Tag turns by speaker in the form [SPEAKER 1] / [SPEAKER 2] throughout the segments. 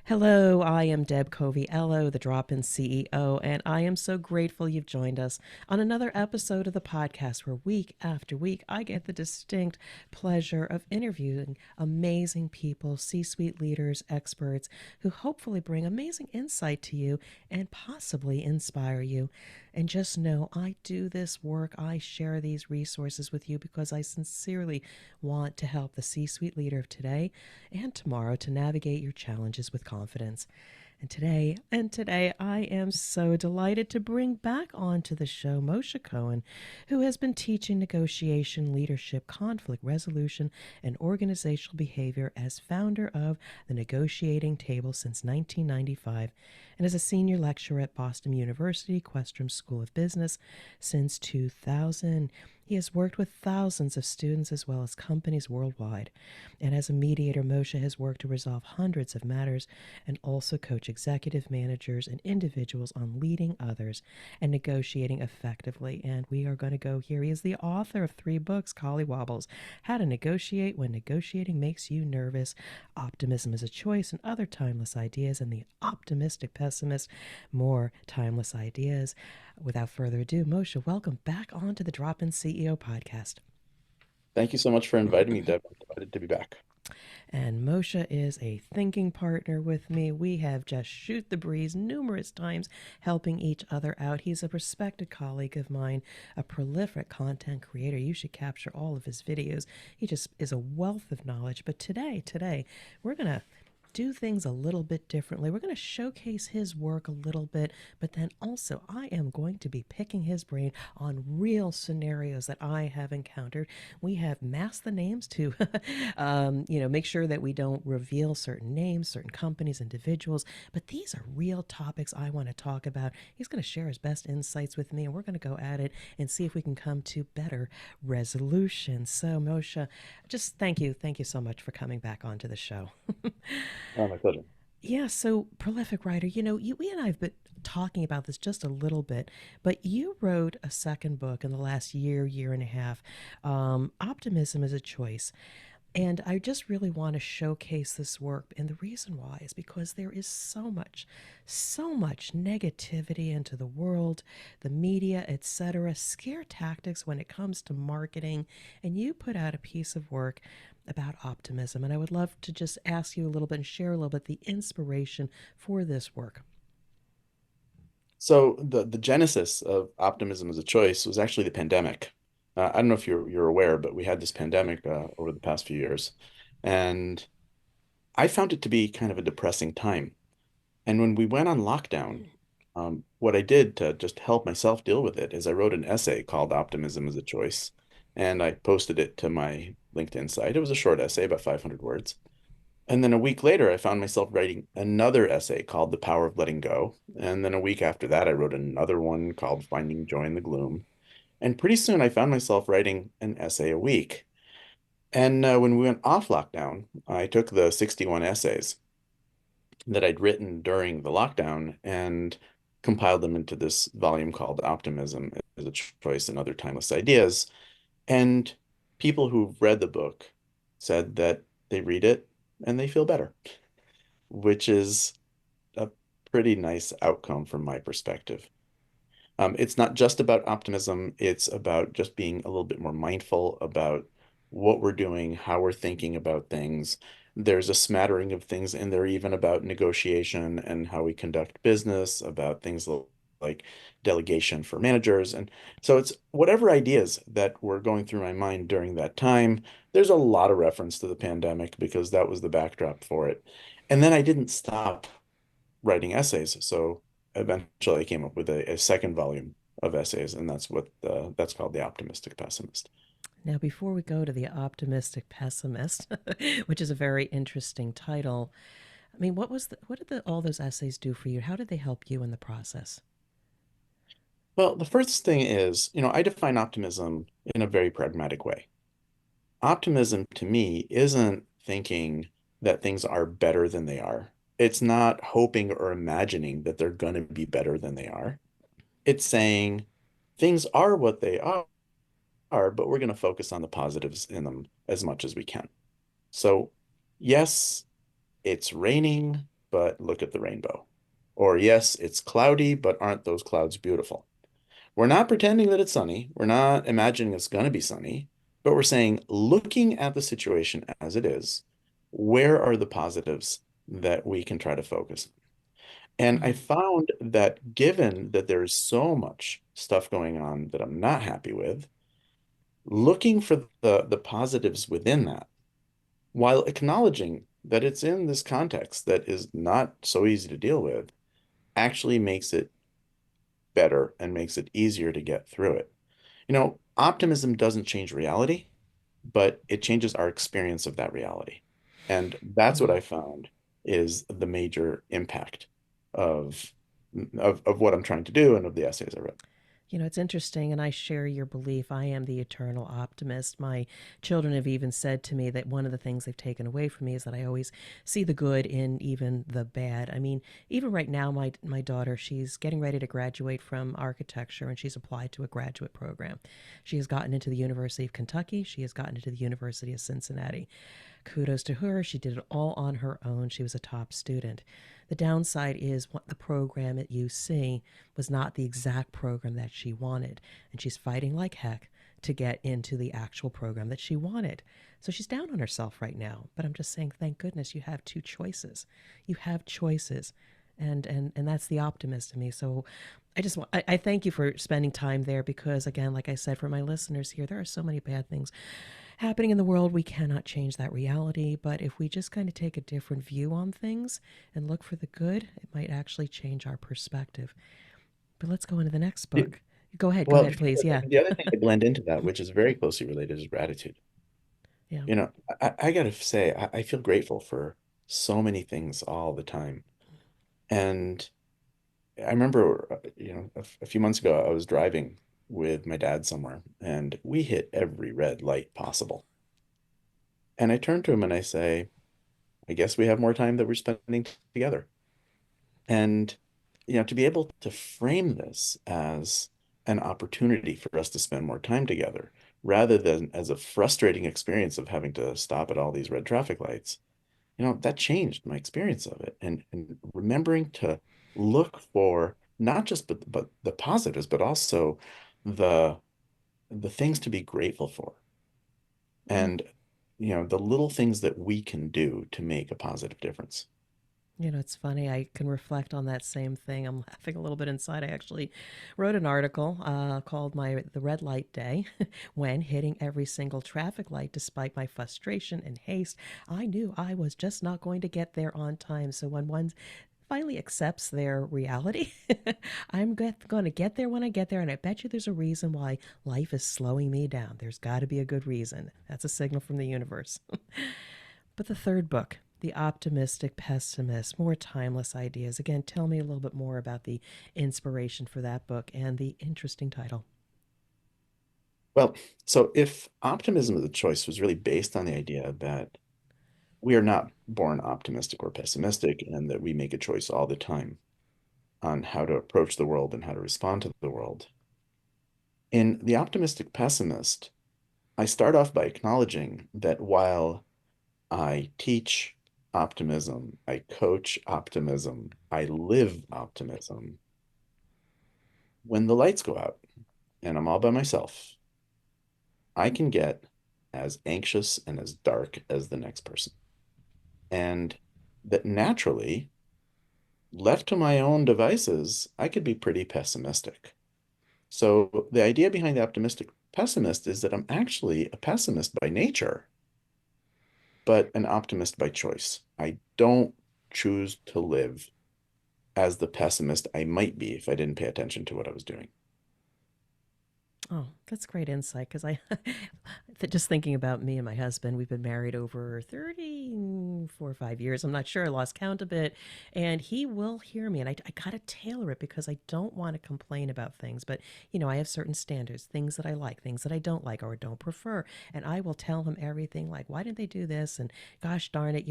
[SPEAKER 1] Hello, I am Deb Coviello, the Drop-In CEO, and I am so grateful you've joined us on another episode of the podcast where week after week I get the distinct pleasure of interviewing amazing people, C-suite leaders, experts who hopefully bring amazing insight to you and possibly inspire you. And just know I do this work, I share these resources with you because I sincerely want to help the C-suite leader of today and tomorrow to navigate your challenges with confidence. And today, I am so delighted to bring back onto the show Moshe Cohen, who has been teaching negotiation, leadership, conflict resolution, and organizational behavior as founder of the Negotiating Table since 1995, and as a senior lecturer at Boston University Questrom School of Business since 2000. He has worked with thousands of students as well as companies worldwide. And as a mediator, Moshe has worked to resolve hundreds of matters and also coach executive managers and individuals on leading others and negotiating effectively. And we are going to go here. He is the author of 3 books, Collywobbles, How to Negotiate When Negotiating Makes You Nervous, Optimism is a Choice and Other Timeless Ideas, and the Optimistic Pessimist, More Timeless Ideas. Without further ado, Moshe, welcome back onto the Drop-In CEO podcast.
[SPEAKER 2] Thank you so much for inviting me, Deb. I'm delighted to be back.
[SPEAKER 1] And Moshe is a thinking partner with me. We have just shoot the breeze numerous times, helping each other out. He's a respected colleague of mine, a prolific content creator. You should capture all of his videos. He just is a wealth of knowledge. But today, we're going to do things a little bit differently. We're going to showcase his work a little bit, but then also I am going to be picking his brain on real scenarios that I have encountered. We have masked the names to, make sure that we don't reveal certain names, certain companies, individuals, but these are real topics I want to talk about. He's going to share his best insights with me, and we're going to go at it and see if we can come to better resolutions. So, Moshe, just thank you. Thank you so much for coming back onto the show.
[SPEAKER 2] Oh, my pleasure.
[SPEAKER 1] Yeah, so prolific writer. We and I have been talking about this just a little bit, but you wrote a second book in the last year and a half. Optimism is a Choice. And I just really want to showcase this work. And the reason why is because there is so much negativity into the world, the media, etc., scare tactics when it comes to marketing. And you put out a piece of work about optimism. And I would love to just ask you a little bit and share a little bit the inspiration for this work.
[SPEAKER 2] So the genesis of optimism as a choice was actually the pandemic. I don't know if you're aware, but we had this pandemic over the past few years, and I found it to be kind of a depressing time. And when we went on lockdown, what I did to just help myself deal with it is I wrote an essay called Optimism as a Choice, and I posted it to my LinkedIn site. It was a short essay, about 500 words. And then a week later, I found myself writing another essay called The Power of Letting Go. And then a week after that, I wrote another one called Finding Joy in the Gloom. And pretty soon, I found myself writing an essay a week. And when we went off lockdown, I took the 61 essays that I'd written during the lockdown and compiled them into this volume called Optimism as a Choice and Other Timeless Ideas. And people who've read the book said that they read it and they feel better, which is a pretty nice outcome from my perspective. It's not just about optimism, it's about just being a little bit more mindful about what we're doing, how we're thinking about things. There's a smattering of things in there, even about negotiation and how we conduct business, about things like delegation for managers. And so it's whatever ideas that were going through my mind during that time. There's a lot of reference to the pandemic because that was the backdrop for it. And then I didn't stop writing essays. So eventually I came up with a second volume of essays, and that's called The Optimistic Pessimist.
[SPEAKER 1] Now, before we go to the optimistic pessimist, which is a very interesting title, I mean, what did all those essays do for you? How did they help you in the process?
[SPEAKER 2] Well, the first thing is, I define optimism in a very pragmatic way. Optimism to me isn't thinking that things are better than they are. It's not hoping or imagining that they're going to be better than they are. It's saying things are what they are, but we're going to focus on the positives in them as much as we can. So, yes, it's raining. but look at the rainbow. Or yes, it's cloudy, but aren't those clouds beautiful? We're not pretending that it's sunny. We're not imagining it's going to be sunny, but we're saying, looking at the situation as it is, where are the positives that we can try to focus? And I
[SPEAKER 1] Mm.
[SPEAKER 2] found that given that there is so much stuff going on that I'm not happy with, looking for the positives within that, while acknowledging that it's in this context that is not so easy to deal with, actually makes it better and makes it easier to get through it. Optimism doesn't change reality, but it changes our experience of that reality. And that's what
[SPEAKER 1] Mm.
[SPEAKER 2] I found is the major impact of of what I'm trying to do and of the essays I wrote.
[SPEAKER 1] It's interesting, and I share your belief. I am the eternal optimist. My children have even said to me that one of the things they've taken away from me is that I always see the good in even the bad. I mean, even right now, my daughter, she's getting ready to graduate from architecture, and she's applied to a graduate program. She has gotten into the University of Kentucky. She has gotten into the University of Cincinnati. Kudos to her. She did it all on her own. She was a top student. The downside is what the program at UC was not the exact program that she wanted, and she's fighting like heck to get into the actual program that she wanted. So she's down on herself right now. But I'm just saying, thank goodness you have two choices. You have choices. And that's the optimist in me. So I thank you for spending time there because again, like I said, for my listeners here, there are so many bad things happening in the world. We cannot change that reality, but if we just kind of take a different view on things and look for the good, it might actually change our perspective. But let's go into the next book. Go
[SPEAKER 2] Well,
[SPEAKER 1] ahead, please. Yeah.
[SPEAKER 2] the other thing to blend into that, which is very closely related, is gratitude.
[SPEAKER 1] Yeah.
[SPEAKER 2] I gotta say, I feel grateful for so many things all the time. And I remember, a few months ago, I was driving with my dad somewhere, and we hit every red light possible. And I turn to him and I say, I guess we have more time that we're spending together. And, to be able to frame this as an opportunity for us to spend more time together rather than as a frustrating experience of having to stop at all these red traffic lights, that changed my experience of it. And remembering to look for not just but the positives, but also the the things to be grateful for.
[SPEAKER 1] Mm.
[SPEAKER 2] And, the little things that we can do to make a positive difference.
[SPEAKER 1] It's funny. I can reflect on that same thing. I'm laughing a little bit inside. I actually wrote an article called "The Red Light Day." When hitting every single traffic light, despite my frustration and haste, I knew I was just not going to get there on time. So when one finally accepts their reality, going to get there when I get there. And I bet you there's a reason why life is slowing me down. There's got to be a good reason. That's a signal from the universe. But the third book, The Optimistic Pessimist, more timeless ideas. Again, tell me a little bit more about the inspiration for that book and the interesting title.
[SPEAKER 2] Well, so if optimism as a choice was really based on the idea that we are not born optimistic or pessimistic and that we make a choice all the time on how to approach the world and how to respond to the world. In The Optimistic Pessimist, I start off by acknowledging that while I teach optimism, I coach optimism, I live optimism, when the lights go out and I'm all by myself, I can get as anxious and as dark as the next person. And that naturally, left to my own devices, I could be pretty pessimistic. So the idea behind the optimistic pessimist is that I'm actually a pessimist by nature, but an optimist by choice. I don't choose to live as the pessimist I might be if I didn't pay attention to what I was doing.
[SPEAKER 1] Oh, that's great insight because just thinking about me and my husband, we've been married over 34 or 5 years. I'm not sure. I lost count a bit. And he will hear me. And I got to tailor it because I don't want to complain about things. But, I have certain standards, things that I like, things that I don't like or don't prefer. And I will tell him everything like, why didn't they do this? And gosh darn it,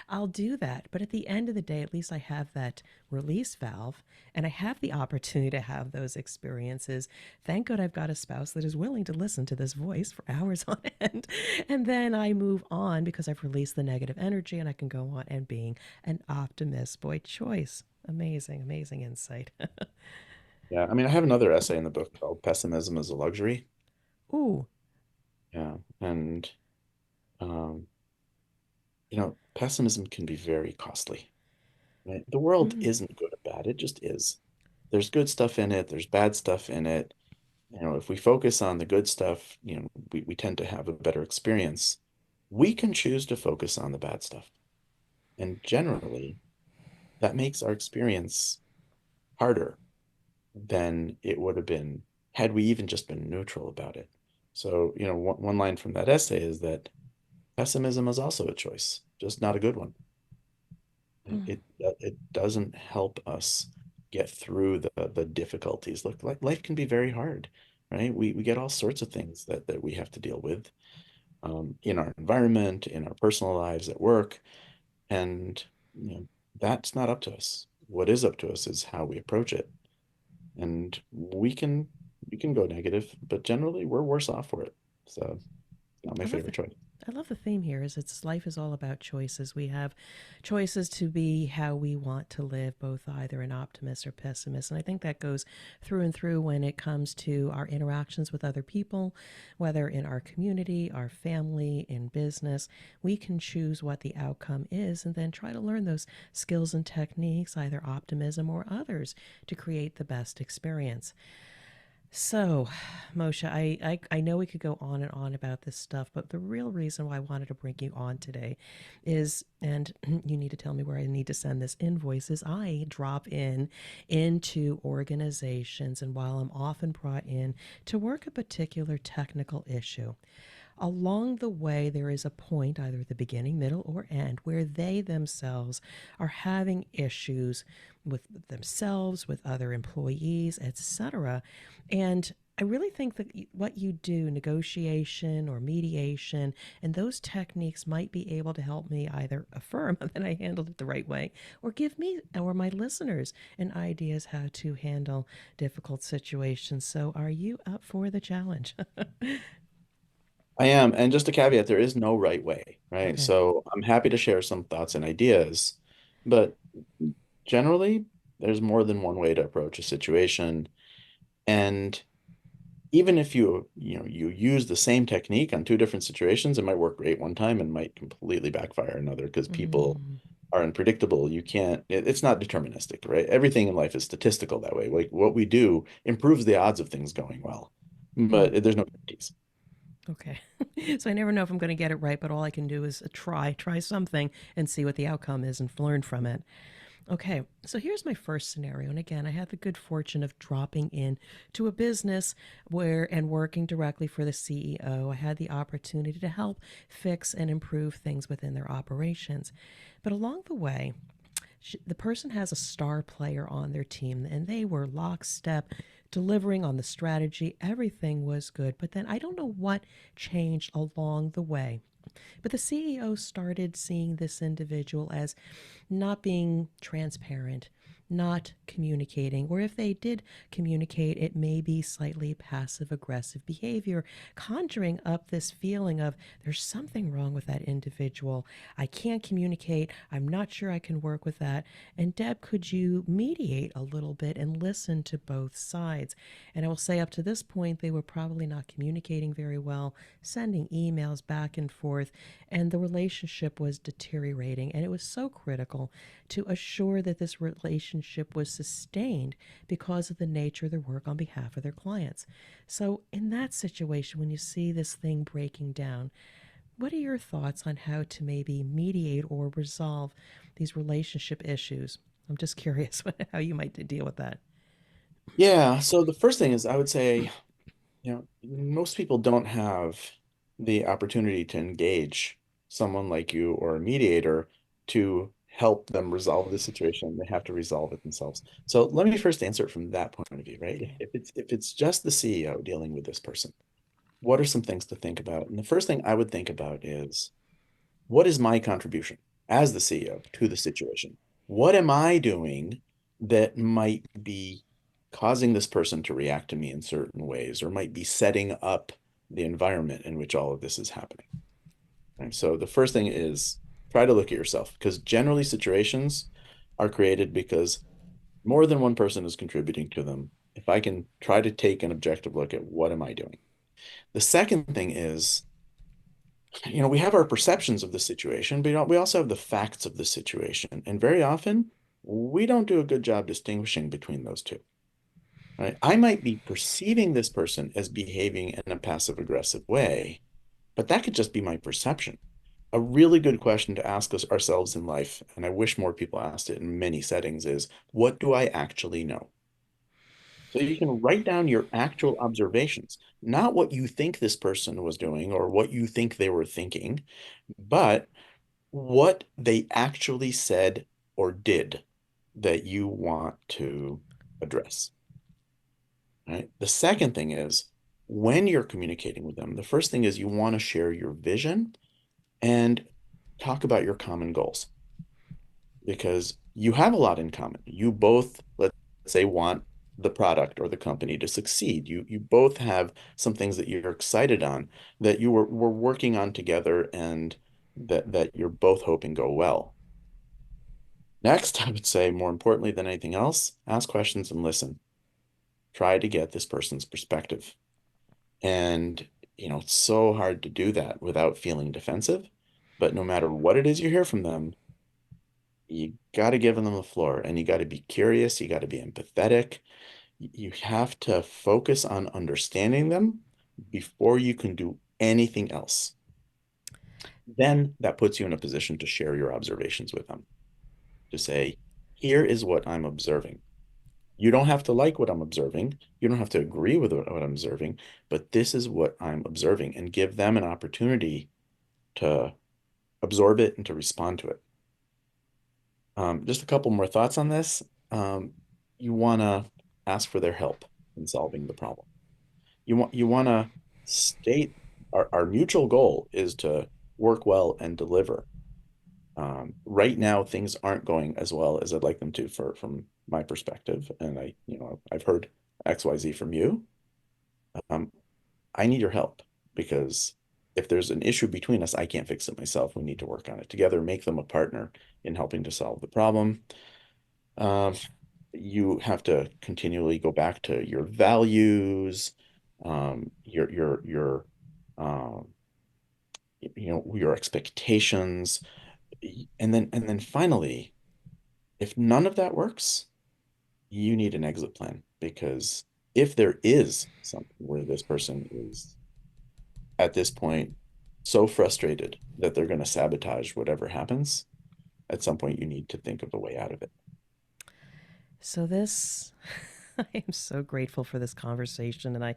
[SPEAKER 1] I'll do that. But at the end of the day, at least I have that release valve and I have the opportunity to have those experiences. Thank God I've got a a spouse that is willing to listen to this voice for hours on end. And then I move on because I've released the negative energy and I can go on and being an optimist. Boy, choice. Amazing, amazing insight.
[SPEAKER 2] Yeah. I mean, I have another essay in the book called Pessimism is a Luxury.
[SPEAKER 1] Ooh.
[SPEAKER 2] Yeah. And, um, pessimism can be very costly, right? The world
[SPEAKER 1] Mm.
[SPEAKER 2] isn't good or bad. It just is. There's good stuff in it. There's bad stuff in it. If we focus on the good stuff, we tend to have a better experience. We can choose to focus on the bad stuff. And generally, that makes our experience harder than it would have been had we even just been neutral about it. So, one line from that essay is that pessimism is also a choice, just not a good one.
[SPEAKER 1] Mm.
[SPEAKER 2] It doesn't help us get through the difficulties. Look, like life can be very hard, right? We get all sorts of things that we have to deal with in our environment, in our personal lives, at work, and that's not up to us. What is up to us is how we approach it, and we can go negative, but generally we're worse off for it. So, it's not my
[SPEAKER 1] I love
[SPEAKER 2] favorite
[SPEAKER 1] the
[SPEAKER 2] choice.
[SPEAKER 1] I love the theme here is it's life is all about choices. We have choices to be how we want to live, both either an optimist or pessimist. And I think that goes through and through when it comes to our interactions with other people, whether in our community, our family, in business. We can choose what the outcome is and then try to learn those skills and techniques, either optimism or others, to create the best experience. So, Moshe, I know we could go on and on about this stuff, but the real reason why I wanted to bring you on today is, and you need to tell me where I need to send this invoice, is I drop in into organizations, and while I'm often brought in to work a particular technical issue, along the way, there is a point, either at the beginning, middle, or end, where they themselves are having issues with themselves, with other employees, etc. And I really think that what you do, negotiation or mediation, and those techniques might be able to help me either affirm that I handled it the right way or give me or my listeners an idea as how to handle difficult situations. So, are you up for the challenge?
[SPEAKER 2] I am. And just a caveat, there is no right way, right?
[SPEAKER 1] Okay.
[SPEAKER 2] So I'm happy to share some thoughts and ideas, but generally, there's more than one way to approach a situation. And even if you use the same technique on two different situations, it might work great one time and might completely backfire another because people
[SPEAKER 1] Mm.
[SPEAKER 2] are unpredictable. It's not deterministic, right? Everything in life is statistical that way. Like what we do improves the odds of things going well,
[SPEAKER 1] Mm.
[SPEAKER 2] but there's no guarantees.
[SPEAKER 1] Okay. So I never know if I'm going to get it right, but all I can do is try something and see what the outcome is and learn from it. Okay, so here's my first scenario. And again, I had the good fortune of dropping in to a business where and working directly for the CEO. I had the opportunity to help fix and improve things within their operations. But along the way, the person has a star player on their team and they were lockstep delivering on the strategy. Everything was good. But then I don't know what changed along the way. But the CEO started seeing this individual as not being transparent, not communicating, or if they did communicate, it may be slightly passive aggressive behavior, conjuring up this feeling of there's something wrong with that individual. I can't communicate. I'm not sure I can work with that. And Deb, could you mediate a little bit and listen to both sides? And I will say, up to this point, they were probably not communicating very well, sending emails back and forth, and the relationship was deteriorating. And it was so critical to assure that this relationship was sustained because of the nature of their work on behalf of their clients. So, in that situation, when you see this thing breaking down, what are your thoughts on how to maybe mediate or resolve these relationship issues? I'm just curious how you might deal with that.
[SPEAKER 2] Yeah. So the first thing is I would say, most people don't have the opportunity to engage someone like you or a mediator to help them resolve the situation. They have to resolve it themselves. So let me first answer it from that point of view, right?
[SPEAKER 1] Okay.
[SPEAKER 2] If it's just the CEO dealing with this person, what are some things to think about? And the first thing I would think about is what is my contribution as the CEO to the situation? What am I doing that might be causing this person to react to me in certain ways, or might be setting up the environment in which all of this is happening. And so the first thing is try to look at yourself, because generally situations are created because more than one person is contributing to them. If I can try to take an objective look at what am I doing? The second thing is, we have our perceptions of the situation, but we also have the facts of the situation. And very often we don't do a good job distinguishing between those two. Right? I might be perceiving this person as behaving in a passive aggressive way, but that could just be my perception. A really good question to ask us ourselves in life, and I wish more people asked it in many settings, is what do I actually know? So you can write down your actual observations, not what you think this person was doing or what you think they were thinking, but what they actually said or did that you want to address. Right? The second thing is when you're communicating with them, the first thing is you want to share your vision and talk about your common goals because you have a lot in common. You both, let's say, want the product or the company to succeed. You both have some things that you're excited on that were working on together and that you're both hoping go well. Next, I would say more importantly than anything else, ask questions and listen. Try to get this person's perspective. And, it's so hard to do that without feeling defensive. But no matter what it is you hear from them, you got to give them the floor and you got to be curious. You got to be empathetic. You have to focus on understanding them before you can do anything else. Then that puts you in a position to share your observations with them, to say, here is what I'm observing. You don't have to like what I'm observing. You don't have to agree with what I'm observing, but this is what I'm observing and give them an opportunity to absorb it and to respond to it. Just a couple more thoughts on this. You want to ask for their help in solving the problem. You want to state our mutual goal is to work well and deliver. Right now, things aren't going as well as I'd like them to from my perspective, and I've heard XYZ from you. Um, I need your help because if there's an issue between us, I can't fix it myself. We need to work on it together, make them a partner in helping to solve the problem. Um, you have to continually go back to your values, your um, your expectations, and then finally, if none of that works, you need an exit plan because if there is something where this person is at this point so frustrated that they're going to sabotage whatever happens, at some point you need to think of a way out of it.
[SPEAKER 1] So this, I am so grateful for this conversation, and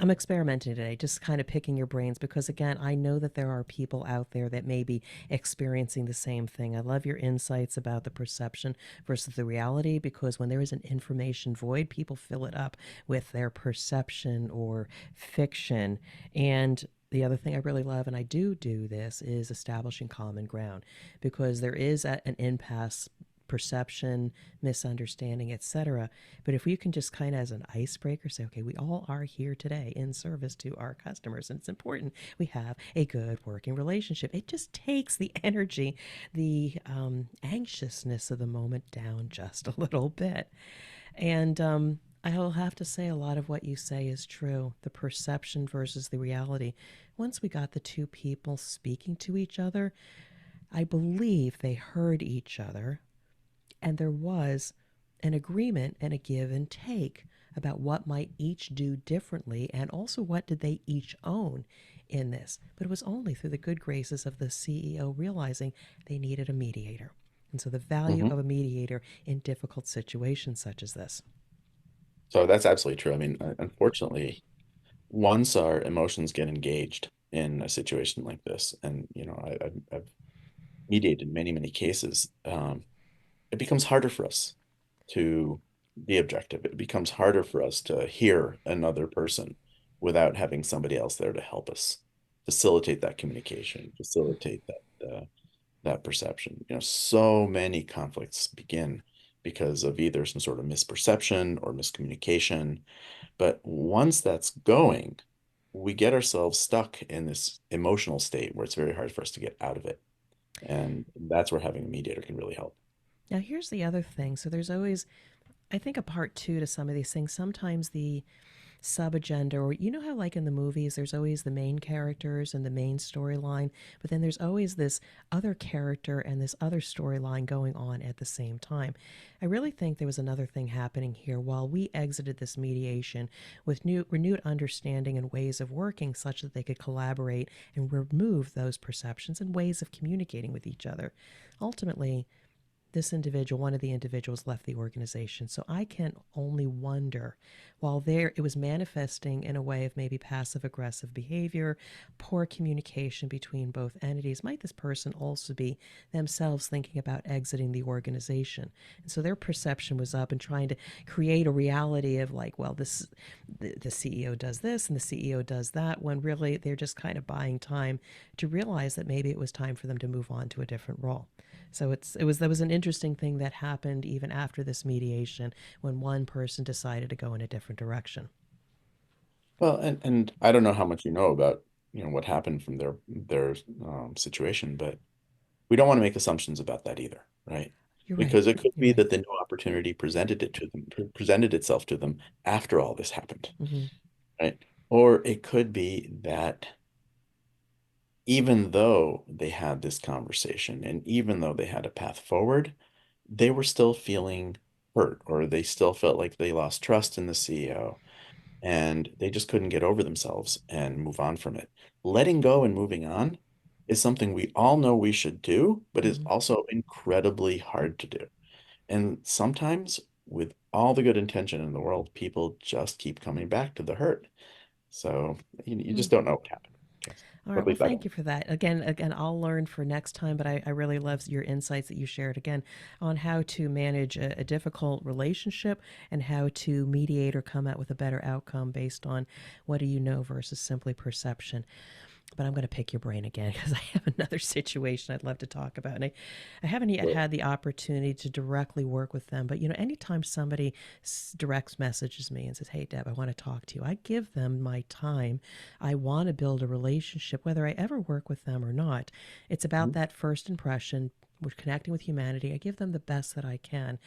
[SPEAKER 1] I'm experimenting today, just kind of picking your brains because again, I know that there are people out there that may be experiencing the same thing. I love your insights about the perception versus the reality because when there is an information void, people fill it up with their perception or fiction. And the other thing I really love, and I do this, is establishing common ground because there is an impasse perception, misunderstanding, etc. But if we can just kind of as an icebreaker say, okay, we all are here today in service to our customers, and it's important we have a good working relationship. It just takes the energy, the anxiousness of the moment down just a little bit. And I'll have to say a lot of what you say is true. The perception versus the reality. Once we got the two people speaking to each other, I believe they heard each other and there was an agreement and a give and take about what might each do differently and also what did they each own in this. But it was only through the good graces of the CEO realizing they needed a mediator. And so the value
[SPEAKER 2] Mhm.
[SPEAKER 1] of a mediator in difficult situations such as this.
[SPEAKER 2] So that's absolutely true. I mean, unfortunately, once our emotions get engaged in a situation like this, and I've mediated many, many cases, it becomes harder for us to be objective. It becomes harder for us to hear another person without having somebody else there to help us facilitate that communication, facilitate that perception. So many conflicts begin because of either some sort of misperception or miscommunication. But once that's going, we get ourselves stuck in this emotional state where it's very hard for us to get out of it. And that's where having a mediator can really help.
[SPEAKER 1] Now, here's the other thing. So, there's always, I think, a part two to some of these things. Sometimes the sub agenda, or you know how, like in the movies, there's always the main characters and the main storyline, but then there's always this other character and this other storyline going on at the same time. I really think there was another thing happening here while we exited this mediation with renewed understanding and ways of working such that they could collaborate and remove those perceptions and ways of communicating with each other. Ultimately, this individual, one of the individuals, left the organization. So I can only wonder, while there, it was manifesting in a way of maybe passive aggressive behavior, poor communication between both entities. Might this person also be themselves thinking about exiting the organization? And so their perception was up and trying to create a reality of like, well, the CEO does this and the CEO does that, when really they're just kind of buying time to realize that maybe it was time for them to move on to a different role. So that was an interesting thing that happened even after this mediation when one person decided to go in a different direction.
[SPEAKER 2] Well, and I don't know how much you know about, what happened from their situation, but we don't want to make assumptions about that either, right?
[SPEAKER 1] You're right.
[SPEAKER 2] Because it could
[SPEAKER 1] You're
[SPEAKER 2] be
[SPEAKER 1] right.
[SPEAKER 2] that the new opportunity presented itself to them after all this happened,
[SPEAKER 1] Mm-hmm.
[SPEAKER 2] right? Or it could be that even though they had this conversation and even though they had a path forward, they were still feeling hurt, or they still felt like they lost trust in the CEO and they just couldn't get over themselves and move on from it. Letting go and moving on is something we all know we should do, but is
[SPEAKER 1] Mm-hmm.
[SPEAKER 2] also incredibly hard to do. And sometimes, with all the good intention in the world, people just keep coming back to the hurt. So you
[SPEAKER 1] Mm.
[SPEAKER 2] just don't know what happened. Okay.
[SPEAKER 1] All
[SPEAKER 2] Or
[SPEAKER 1] right.
[SPEAKER 2] at
[SPEAKER 1] Well,
[SPEAKER 2] least I
[SPEAKER 1] thank
[SPEAKER 2] don't.
[SPEAKER 1] you for that. Again, I'll learn for next time, but I really love your insights that you shared again on how to manage a difficult relationship and how to mediate or come out with a better outcome based on what do you know versus simply perception. But I'm going to pick your brain again because I have another situation I'd love to talk about. And I haven't yet
[SPEAKER 2] Well,
[SPEAKER 1] had the opportunity to directly work with them. But, anytime somebody direct messages me and says, hey, Deb, I want to talk to you, I give them my time. I want to build a relationship, whether I ever work with them or not. It's about
[SPEAKER 2] mhm.
[SPEAKER 1] that first impression. We're connecting with humanity. I give them the best that I can.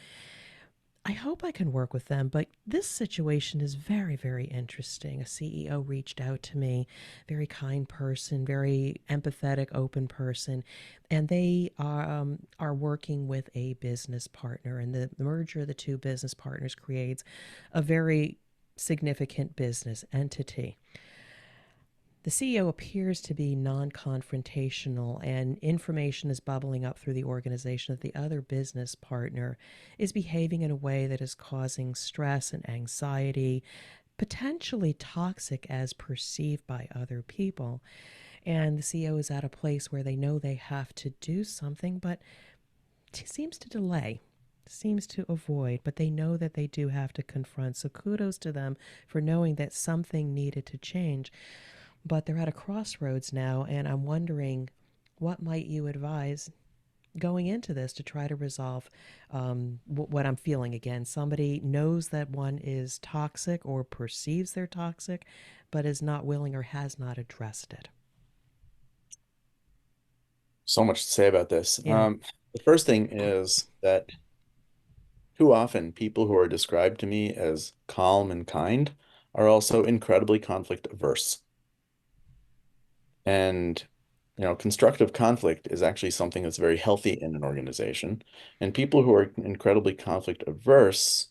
[SPEAKER 1] I hope I can work with them, but this situation is very, very interesting. A CEO reached out to me, very kind person, very empathetic, open person, and they are working with a business partner. And the merger of the two business partners creates a very significant business entity. The CEO appears to be non confrontational, and information is bubbling up through the organization that the other business partner is behaving in a way that is causing stress and anxiety, potentially toxic as perceived by other people. And the CEO is at a place where they know they have to do something, but seems to delay. Seems to avoid, but they know that they do have to confront. So kudos to them for knowing that something needed to change, but they're at a crossroads now, and I'm wondering what might you advise going into this to try to resolve what I'm feeling. Again, somebody knows that one is toxic or perceives they're toxic, but is not willing or has not addressed it.
[SPEAKER 2] So much to say about this.
[SPEAKER 1] Yeah.
[SPEAKER 2] The first thing is that too often people who are described to me as calm and kind are also incredibly conflict averse. And, constructive conflict is actually something that's very healthy in an organization. And people who are incredibly conflict averse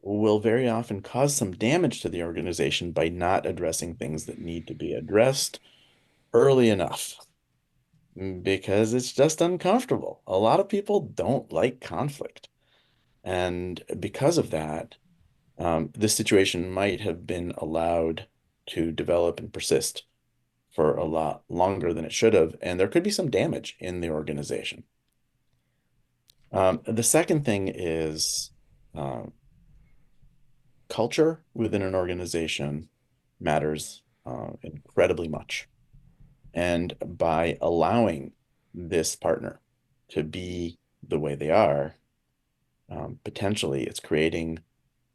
[SPEAKER 2] will very often cause some damage to the organization by not addressing things that need to be addressed early enough because it's just uncomfortable. A lot of people don't like conflict. And because of that, this situation might have been allowed to develop and persist for a lot longer than it should have, and there could be some damage in the organization. The second thing is uh, culture within an organization matters incredibly much. And by allowing this partner to be the way they are, potentially it's creating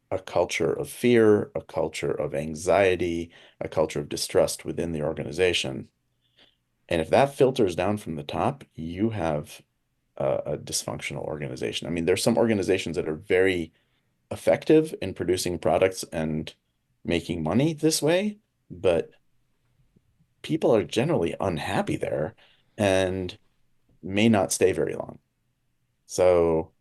[SPEAKER 2] a culture of fear, a culture of anxiety, a culture of distrust within the organization. And if that filters down from the top, you have a dysfunctional organization. I mean, there's some organizations that are very effective in producing products and making money this way, but people are generally unhappy there and may not stay very long. So,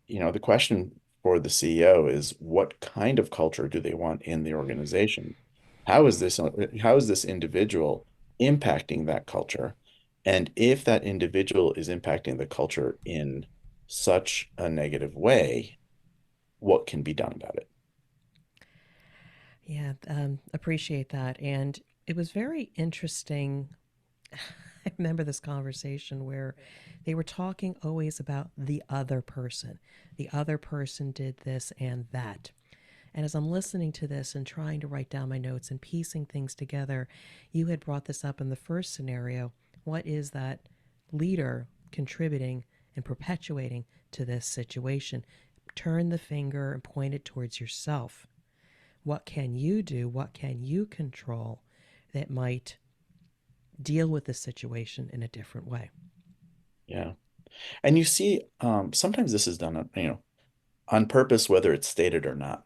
[SPEAKER 2] the question for the CEO is what kind of culture do they want in the organization? How is this individual impacting that culture? And if that individual is impacting the culture in such a negative way, what can be done about it?
[SPEAKER 1] Yeah, appreciate that. And it was very interesting. I remember this conversation where they were talking always about the other person. The other person did this and that. And as I'm listening to this and trying to write down my notes and piecing things together, you had brought this up in the first scenario. What is that leader contributing and perpetuating to this situation? Turn the finger and point it towards yourself. What can you do? What can you control that might deal with the situation in a different way?
[SPEAKER 2] Yeah. And you see, sometimes this is done on purpose, whether it's stated or not,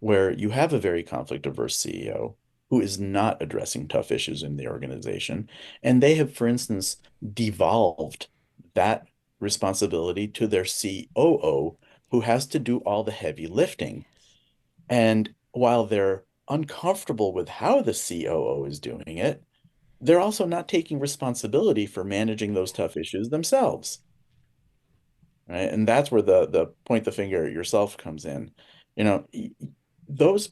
[SPEAKER 2] where you have a very conflict averse CEO who is not addressing tough issues in the organization. And they have, for instance, devolved that responsibility to their COO, who has to do all the heavy lifting. And while they're uncomfortable with how the COO is doing it, they're also not taking responsibility for managing those tough issues themselves. Right. And that's where the point the finger at yourself comes in. You know, those,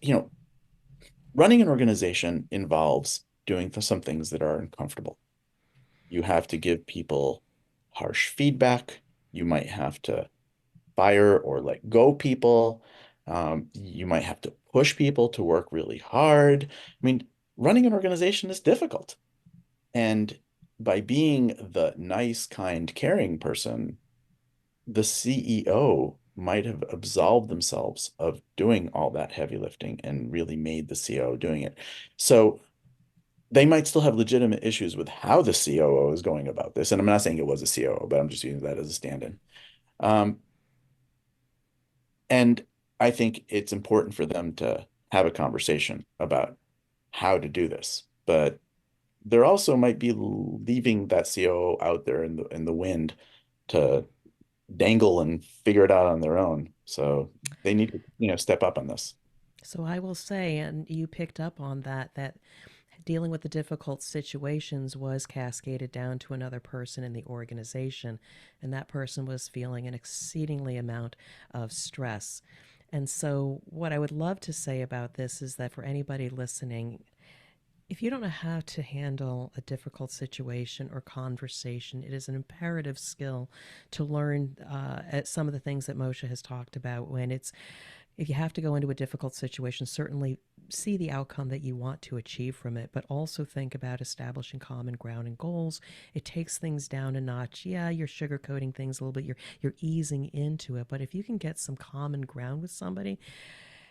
[SPEAKER 2] running an organization involves doing some things that are uncomfortable. You have to give people harsh feedback. You might have to fire or let go people. You might have to push people to work really hard. I mean, running an organization is difficult. And by being the nice, kind, caring person, the CEO might have absolved themselves of doing all that heavy lifting and really made the COO doing it. So they might still have legitimate issues with how the COO is going about this. And I'm not saying it was a COO, but I'm just using that as a stand-in. Um, and I think it's important for them to have a conversation about how to do this. But there also might be leaving that COO out there in the wind to dangle and figure it out on their own. So they need to, step up on this.
[SPEAKER 1] So I will say, and you picked up on that, that dealing with the difficult situations was cascaded down to another person in the organization, and that person was feeling an exceedingly amount of stress. And so, what I would love to say about this is that for anybody listening, if you don't know how to handle a difficult situation or conversation, it is an imperative skill to learn at some of the things that Moshe has talked about. When it's, if you have to go into a difficult situation, certainly see the outcome that you want to achieve from it, but also think about establishing common ground and goals. It takes things down a notch. Yeah, you're sugarcoating things a little bit. You're easing into it, but if you can get some common ground with somebody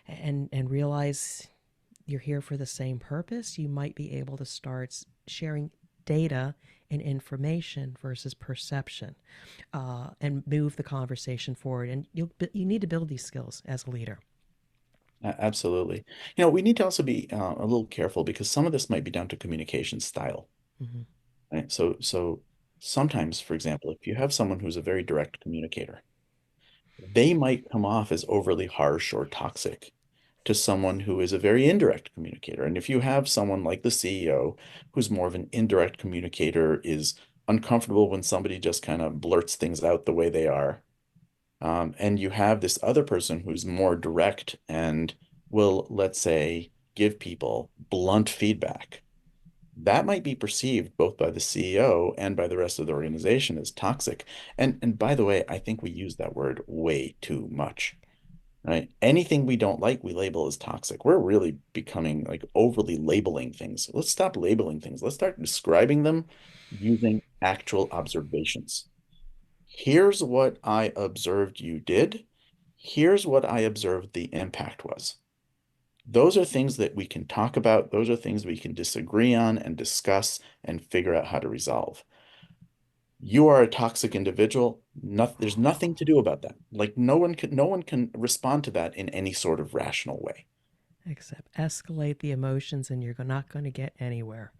[SPEAKER 1] and realize you're here for the same purpose, you might be able to start sharing data and information versus perception, and move the conversation forward. And you need to build these skills as a leader.
[SPEAKER 2] Absolutely. We need to also be a little careful because some of this might be down to communication style,
[SPEAKER 1] Mm-hmm.
[SPEAKER 2] right? So sometimes, for example, if you have someone who's a very direct communicator, they might come off as overly harsh or toxic to someone who is a very indirect communicator. And if you have someone like the CEO who's more of an indirect communicator, is uncomfortable when somebody just kind of blurts things out the way they are, and you have this other person who's more direct and will, let's say, give people blunt feedback, that might be perceived both by the CEO and by the rest of the organization as toxic. And by the way, I think we use that word way too much, right? Anything we don't like, we label as toxic. We're really becoming like overly labeling things. Let's stop labeling things. Let's start describing them using actual observations. Here's what I observed you did. Here's what I observed the impact was. Those are things that we can talk about. Those are things we can disagree on and discuss and figure out how to resolve. You are a toxic individual. There's nothing to do about that. Like no one can respond to that in any sort of rational way.
[SPEAKER 1] Except escalate the emotions and you're not going to get anywhere.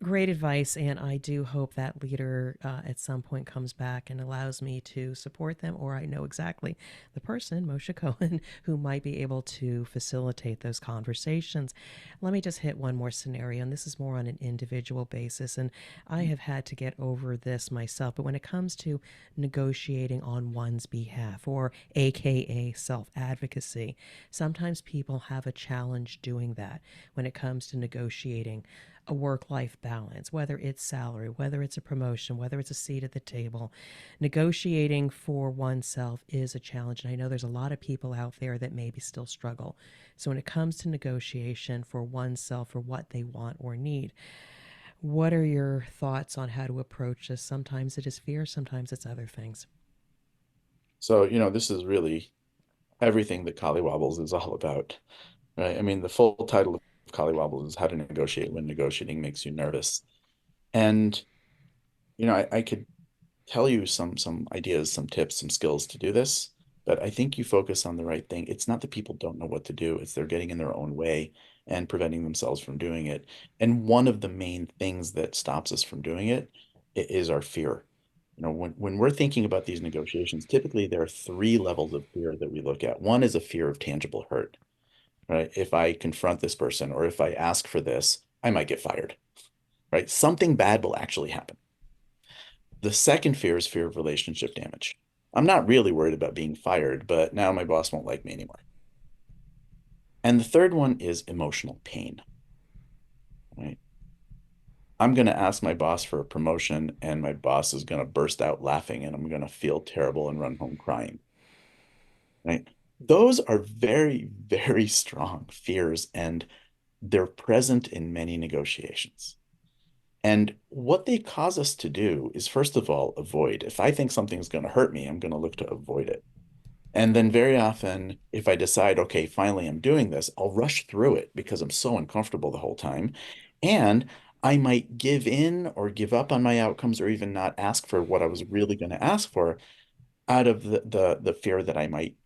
[SPEAKER 1] Great advice, and I do hope that leader at some point comes back and allows me to support them, or I know exactly the person, Moshe Cohen, who might be able to facilitate those conversations. Let me just hit one more scenario, and this is more on an individual basis, and I have had to get over this myself, but when it comes to negotiating on one's behalf, or AKA self advocacy, sometimes people have a challenge doing that when it comes to negotiating a work life balance, whether it's salary, whether it's a promotion, whether it's a seat at the table. Negotiating for oneself is a challenge. And I know there's a lot of people out there that maybe still struggle. So when it comes to negotiation for oneself, for what they want or need, what are your thoughts on how to approach this? Sometimes it is fear, sometimes it's other things.
[SPEAKER 2] So, this is really everything that Collywobbles is all about, right? I mean, the full title of Collywobbles is How to Negotiate When Negotiating Makes You Nervous. And, I could tell you some ideas, some tips, some skills to do this, but I think you focus on the right thing. It's not that people don't know what to do, it's they're getting in their own way and preventing themselves from doing it. And one of the main things that stops us from doing it is our fear. When we're thinking about these negotiations, typically there are three levels of fear that we look at. One is a fear of tangible hurt, right? If I confront this person or if I ask for this, I might get fired, right? Something bad will actually happen. The second fear is fear of relationship damage. I'm not really worried about being fired, but now my boss won't like me anymore. And the third one is emotional pain, right? I'm going to ask my boss for a promotion and my boss is going to burst out laughing and I'm going to feel terrible and run home crying, right? Those are very, very strong fears and they're present in many negotiations. And what they cause us to do is, first of all, avoid. If I think something's going to hurt me, I'm going to look to avoid it. And then very often, if I decide, okay, finally I'm doing this, I'll rush through it because I'm so uncomfortable the whole time. And I might give in or give up on my outcomes or even not ask for what I was really going to ask for out of the fear that I might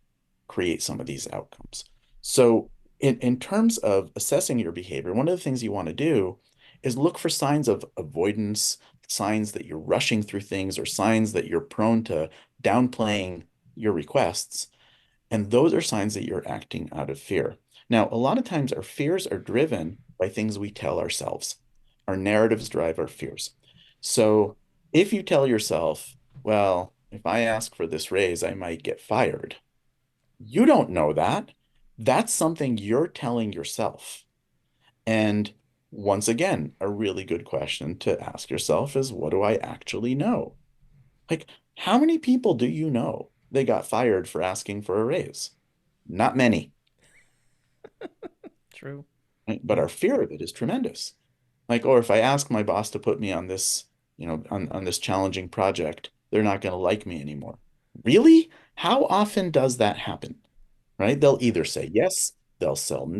[SPEAKER 2] create some of these outcomes. So in terms of assessing your behavior, one of the things you want to do is look for signs of avoidance, signs that you're rushing through things, or signs that you're prone to downplaying your requests. And those are signs that you're acting out of fear. Now, a lot of times our fears are driven by things we tell ourselves. Our narratives drive our fears. So if you tell yourself, well, if I ask for this raise, I might get fired. You don't know that. That's something you're telling yourself. And once again, a really good question to ask yourself is, what do I actually know? Like, how many people do you know they got fired for asking for a raise? Not many,
[SPEAKER 1] True.
[SPEAKER 2] right? But our fear of it is tremendous. Like, or if I ask my boss to put me on this, on this challenging project, they're not going to like me anymore. Really? How often does that happen? Right? They'll either say yes,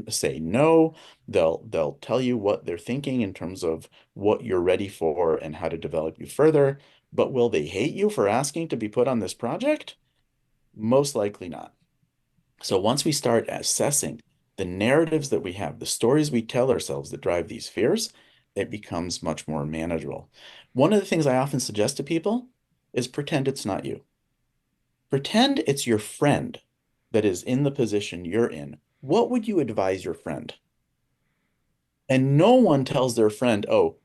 [SPEAKER 2] say no, they'll tell you what they're thinking in terms of what you're ready for and how to develop you further. But will they hate you for asking to be put on this project? Most likely not. So once we start assessing the narratives that we have, the stories we tell ourselves that drive these fears, it becomes much more manageable. One of the things I often suggest to people is pretend it's not you. Pretend it's your friend that is in the position you're in. What would you advise your friend? And no one tells their friend, oh,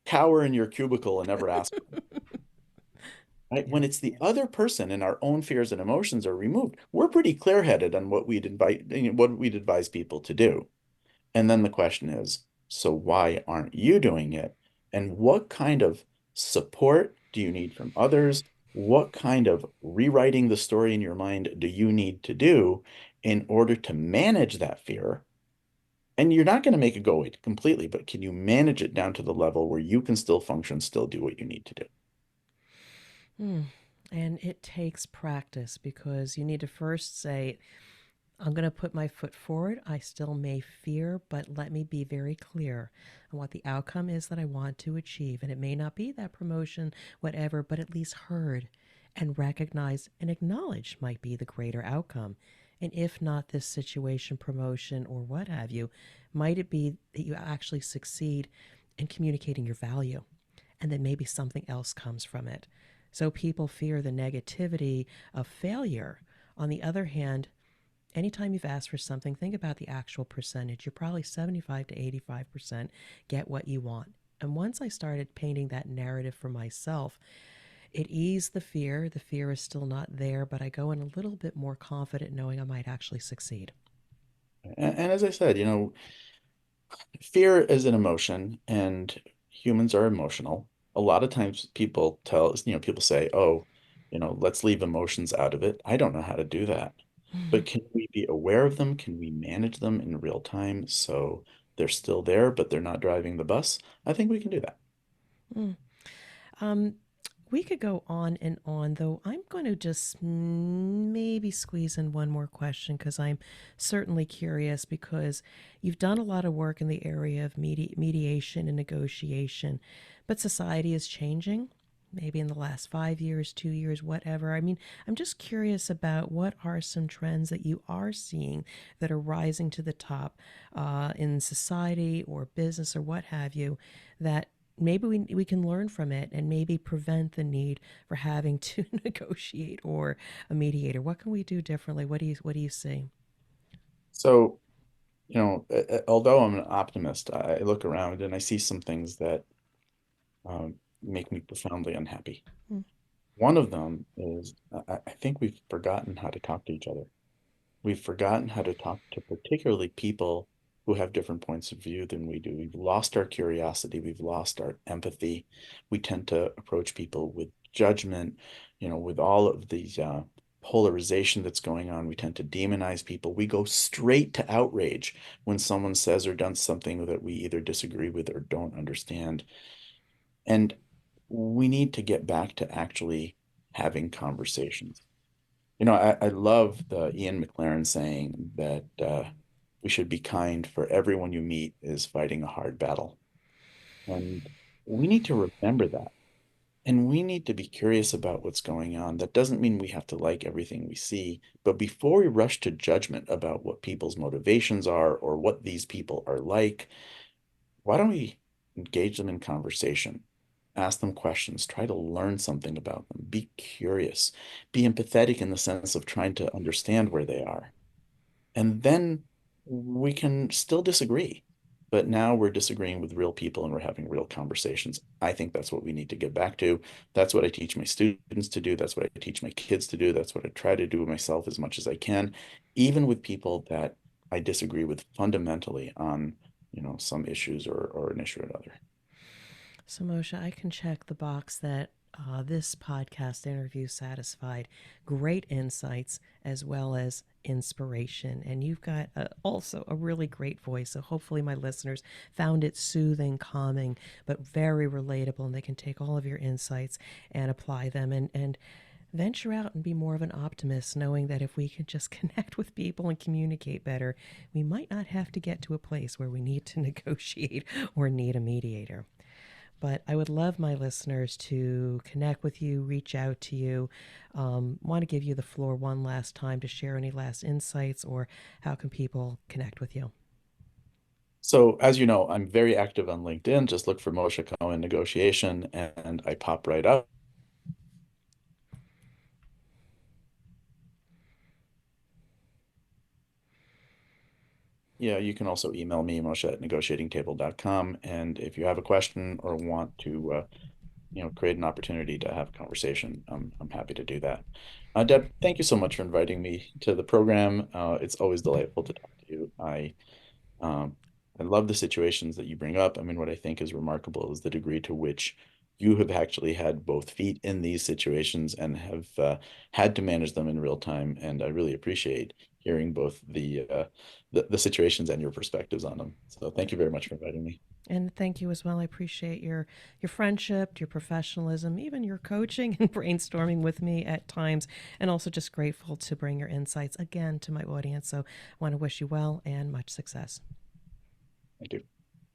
[SPEAKER 2] cower in your cubicle and never ask. Right?
[SPEAKER 1] Yeah.
[SPEAKER 2] When it's the other person and our own fears and emotions are removed, we're pretty clear-headed on what we'd advise people to do. And then the question is, so why aren't you doing it? And what kind of support do you need from others? What kind of rewriting the story in your mind do you need to do in order to manage that fear? And you're not going to make it go away completely, but can you manage it down to the level where you can still function, still do what you need to do?
[SPEAKER 1] And it takes practice because you need to first say, I'm going to put my foot forward. I still may fear, but let me be very clear on what the outcome is that I want to achieve. And it may not be that promotion, whatever, but at least heard and recognized and acknowledged might be the greater outcome. And if not this situation, promotion, or what have you, might it be that you actually succeed in communicating your value and then maybe something else comes from it? So people fear the negativity of failure. On the other hand, anytime you've asked for something, think about the actual percentage. You're probably 75 to 85% get what you want. And once I started painting that narrative for myself, it eased the fear. The fear is still not there, but I go in a little bit more confident knowing I might actually succeed.
[SPEAKER 2] And as I said, fear is an emotion and humans are emotional. A lot of times people say, oh, let's leave emotions out of it. I don't know how to do that. But can we be aware of them? Can we manage them in real time so they're still there, but they're not driving the bus? I think we can do that.
[SPEAKER 1] Mm. Um, we could go on and on, though. I'm going to just maybe squeeze in one more question because I'm certainly curious because you've done a lot of work in the area of mediation and negotiation, but society is changing. Maybe in the last 5 years, 2 years, whatever. I mean, I'm just curious about what are some trends that you are seeing that are rising to the top in society or business or what have you that maybe we can learn from it and maybe prevent the need for having to negotiate or a mediator. What can we do differently? What do you see?
[SPEAKER 2] So, although I'm an optimist, I look around and I see some things that make me profoundly unhappy.
[SPEAKER 1] Hmm.
[SPEAKER 2] One of them is I think we've forgotten how to talk to each other. We've forgotten how to talk to particularly people who have different points of view than we do. We've lost our curiosity. We've lost our empathy. We tend to approach people with judgment, with all of these polarization that's going on. We tend to demonize people. We go straight to outrage when someone says or does something that we either disagree with or don't understand. And we need to get back to actually having conversations. I love the Ian McLaren saying that we should be kind, for everyone you meet is fighting a hard battle. And we need to remember that. And we need to be curious about what's going on. That doesn't mean we have to like everything we see, but before we rush to judgment about what people's motivations are or what these people are like, why don't we engage them in conversation? Ask them questions, try to learn something about them, be curious, be empathetic in the sense of trying to understand where they are. And then we can still disagree. But now we're disagreeing with real people and we're having real conversations. I think that's what we need to get back to. That's what I teach my students to do. That's what I teach my kids to do. That's what I try to do myself as much as I can, even with people that I disagree with fundamentally on, some issues or an issue or another.
[SPEAKER 1] So, Moshe, I can check the box that this podcast interview satisfied great insights as well as inspiration. And you've got also a really great voice. So, hopefully, my listeners found it soothing, calming, but very relatable. And they can take all of your insights and apply them and venture out and be more of an optimist, knowing that if we can just connect with people and communicate better, we might not have to get to a place where we need to negotiate or need a mediator. But I would love my listeners to connect with you, reach out to you. Want to give you the floor one last time to share any last insights or how can people connect with you?
[SPEAKER 2] So, as you know, I'm very active on LinkedIn. Just look for Moshe Cohen negotiation and I pop right up. Yeah, you can also email me, Moshe at negotiatingtable.com. And if you have a question or want to, create an opportunity to have a conversation, I'm happy to do that. Deb, thank you so much for inviting me to the program. It's always delightful to talk to you. Um, I love the situations that you bring up. I mean, what I think is remarkable is the degree to which you have actually had both feet in these situations and have had to manage them in real time. And I really appreciate hearing both the situations and your perspectives on them. So thank you very much for inviting me.
[SPEAKER 1] And thank you as well. I appreciate your friendship, your professionalism, even your coaching and brainstorming with me at times, and also just grateful to bring your insights again to my audience. So I want to wish you well and much success.
[SPEAKER 2] Thank you.